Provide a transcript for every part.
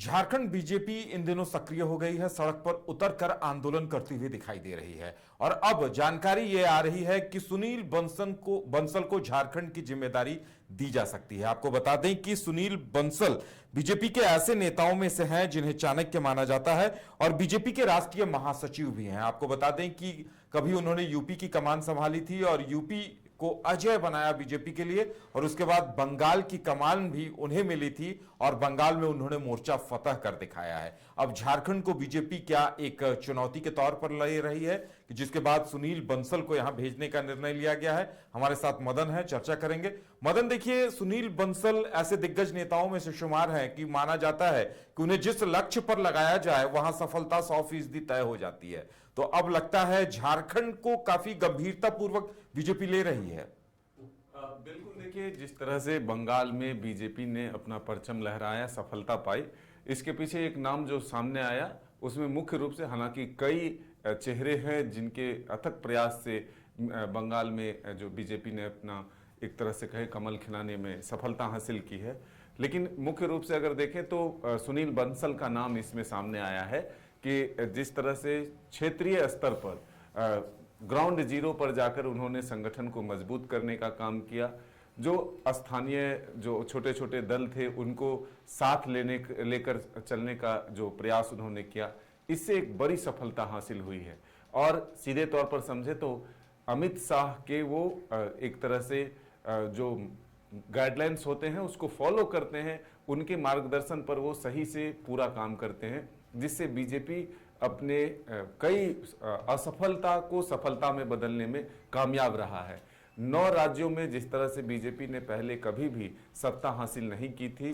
Jharkhand BJP in दिनों सक्रिय हो गई है, सड़क पर उतरकर आंदोलन करती हुई दिखाई दे रही है। और अब जानकारी यह आ रही है कि सुनील बंसल को झारखंड की जिम्मेदारी दी जा सकती है। आपको बता दें कि सुनील बंसल बीजेपी के ऐसे नेताओं में से हैं जिन्हें चाणक्य माना जाता है और बीजेपी के राष्ट्रीय महासचिव भी हैं। आपको बता दें कि कभी उन्होंने यूपी की कमान संभाली थी और यूपी को अजय बनाया बीजेपी के लिए, और उसके बाद बंगाल की कमान भी उन्हें मिली थी और बंगाल में उन्होंने मोर्चा फतह कर दिखाया है। अब झारखंड को बीजेपी क्या एक चुनौती के तौर पर ले रही है कि जिसके बाद सुनील बंसल को यहां भेजने का निर्णय लिया गया है। हमारे साथ मदन है, चर्चा करेंगे। मदन, देखिए, सुनील बंसल ऐसे दिग्गज नेताओं में से शुमार है कि माना जाता है कि उन्हें जिस लक्ष्य पर लगाया जाए वहां सफलता 100% तय हो जाती है। तो अब लगता है झारखंड को काफी गंभीरता पूर्वक बीजेपी ले रही है। बिल्कुल, देखिए, जिस तरह से बंगाल में बीजेपी ने अपना परचम लहराया, सफलता पाई, इसके पीछे एक नाम जो सामने आया उसमें मुख्य रूप से, हालांकि कई चेहरे हैं जिनके अथक प्रयास से बंगाल में जो बीजेपी ने अपना एक तरह से कहे कमल खिलाने में सफलता हासिल की है, लेकिन मुख्य रूप से अगर देखें तो सुनील बंसल का नाम इसमें सामने आया है कि जिस तरह से क्षेत्रीय स्तर पर ग्राउंड जीरो पर जाकर उन्होंने संगठन को मजबूत करने का काम किया, जो स्थानीय जो छोटे छोटे दल थे उनको साथ लेकर चलने का जो प्रयास उन्होंने किया, इससे एक बड़ी सफलता हासिल हुई है। और सीधे तौर पर समझे तो अमित शाह के वो एक तरह से जो गाइडलाइंस होते हैं उसको फॉलो करते हैं, उनके मार्गदर्शन पर वो सही से पूरा काम करते हैं, जिससे बीजेपी अपने कई असफलता को सफलता में बदलने में कामयाब रहा है। 9 राज्यों में जिस तरह से बीजेपी ने पहले कभी भी सत्ता हासिल नहीं की थी,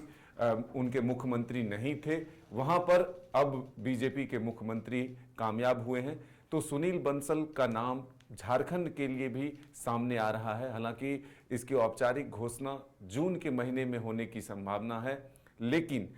उनके मुख्यमंत्री नहीं थे, वहां पर अब बीजेपी के मुख्यमंत्री कामयाब हुए हैं। तो सुनील बंसल का नाम झारखंड के लिए भी सामने आ रहा है। हालांकि इसकी औपचारिक घोषणा जून के महीने में होने की संभावना है, लेकिन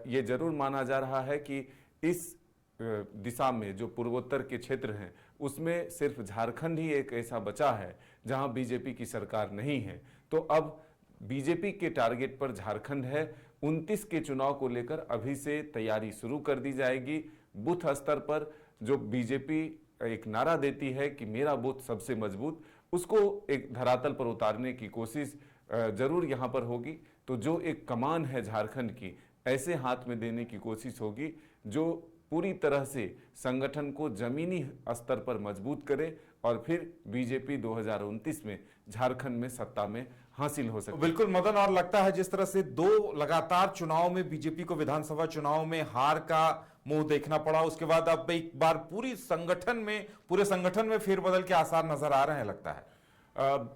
ये जरूर माना जा रहा है कि इस दिशा में जो पूर्वोत्तर के क्षेत्र हैं उसमें सिर्फ झारखंड ही एक ऐसा बचा है जहां बीजेपी की सरकार नहीं है। तो अब बीजेपी के टारगेट पर झारखंड है। 29 के चुनाव को लेकर अभी से तैयारी शुरू कर दी जाएगी। बूथ स्तर पर जो बीजेपी एक नारा देती है कि मेरा बूथ सबसे मजबूत, उसको एक धरातल पर उतारने की कोशिश जरूर यहां पर होगी। तो जो एक कमान है झारखंड की, ऐसे हाथ में देने की कोशिश होगी जो पूरी तरह से संगठन को जमीनी स्तर पर मजबूत करे और फिर बीजेपी 2029 में झारखंड में सत्ता में हासिल हो सके। बिल्कुल मदन, और लगता है जिस तरह से 2 लगातार चुनाव में बीजेपी को विधानसभा चुनाव में हार का मुंह देखना पड़ा, उसके बाद अब एक बार पूरे संगठन में फेरबदल के आसार नजर आ रहे हैं, लगता है।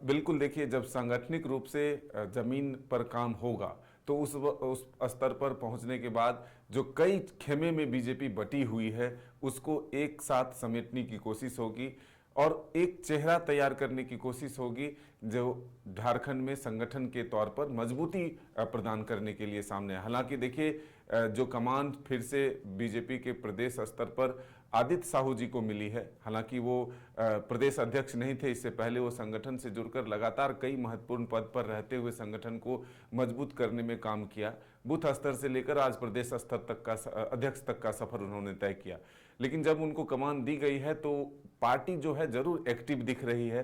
बिल्कुल, देखिए, जब सांगठनिक रूप से जमीन पर काम होगा तो उस स्तर पर पहुंचने के बाद जो कई खेमे में बीजेपी बटी हुई है उसको एक साथ समेटने की कोशिश होगी और एक चेहरा तैयार करने की कोशिश होगी जो झारखंड में संगठन के तौर पर मजबूती प्रदान करने के लिए सामने है। हालांकि देखिए, जो कमान फिर से बीजेपी के प्रदेश स्तर पर आदित्य साहू जी को मिली है। हालांकि वो प्रदेश अध्यक्ष नहीं थे, इससे पहले वो संगठन से जुड़कर लगातार कई महत्वपूर्ण पद पर रहते हुए संगठन को मजबूत करने में काम किया। बूथ स्तर से लेकर आज प्रदेश स्तर तक का अध्यक्ष तक का सफर उन्होंने तय किया। लेकिन जब उनको कमान दी गई है तो पार्टी जो है जरूर एक्टिव दिख रही है।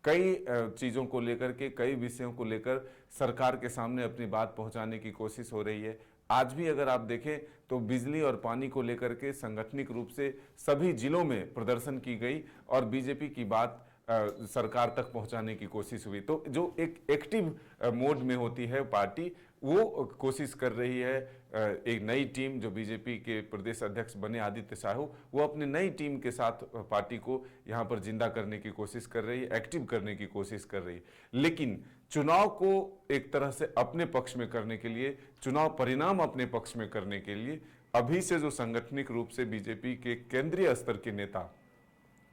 कई चीज़ों को लेकर के, कई विषयों को लेकर सरकार के सामने अपनी बात पहुंचाने की कोशिश हो रही है। आज भी अगर आप देखें तो बिजली और पानी को लेकर के संगठनिक रूप से सभी जिलों में प्रदर्शन की गई और बीजेपी की बात सरकार तक पहुंचाने की कोशिश हुई। तो जो एक एक्टिव मोड में होती है पार्टी, वो कोशिश कर रही है। एक नई टीम जो बीजेपी के प्रदेश अध्यक्ष बने आदित्य साहू, वो अपनी नई टीम के साथ पार्टी को यहाँ पर जिंदा करने की कोशिश कर रही है, एक्टिव करने की कोशिश कर रही है। लेकिन चुनाव को एक तरह से अपने पक्ष में करने के लिए, चुनाव परिणाम अपने पक्ष में करने के लिए अभी से जो संगठनिक रूप से बीजेपी के केंद्रीय स्तर के नेता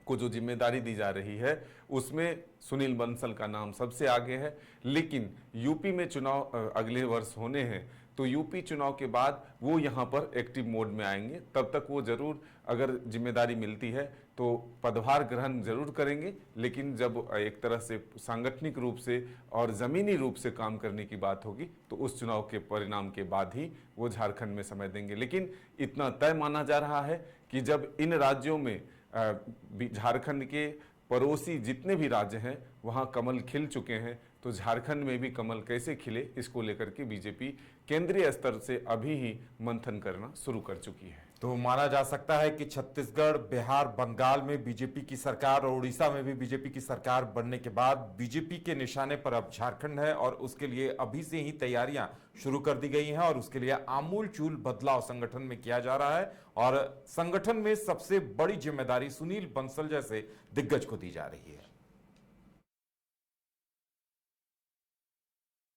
को जो जिम्मेदारी दी जा रही है उसमें सुनील बंसल का नाम सबसे आगे है। लेकिन यूपी में चुनाव अगले वर्ष होने हैं, तो यूपी चुनाव के बाद वो यहाँ पर एक्टिव मोड में आएंगे। तब तक वो जरूर अगर जिम्मेदारी मिलती है तो पदभार ग्रहण जरूर करेंगे, लेकिन जब एक तरह से सांगठनिक रूप से और जमीनी रूप से काम करने की बात होगी तो उस चुनाव के परिणाम के बाद ही वो झारखंड में समय देंगे। लेकिन इतना तय माना जा रहा है कि जब इन राज्यों में झारखंड के पड़ोसी जितने भी राज्य हैं वहां कमल खिल चुके हैं, तो झारखंड में भी कमल कैसे खिले इसको लेकर के बीजेपी केंद्रीय स्तर से अभी ही मंथन करना शुरू कर चुकी है। तो माना जा सकता है कि छत्तीसगढ़, बिहार, बंगाल में बीजेपी की सरकार और उड़ीसा में भी बीजेपी की सरकार बनने के बाद बीजेपी के निशाने पर अब झारखंड है और उसके लिए अभी से ही तैयारियां शुरू कर दी गई हैं और उसके लिए आमूल-चूल बदलाव संगठन में किया जा रहा है और संगठन में सबसे बड़ी जिम्मेदारी सुनील बंसल जैसे दिग्गज को दी जा रही है।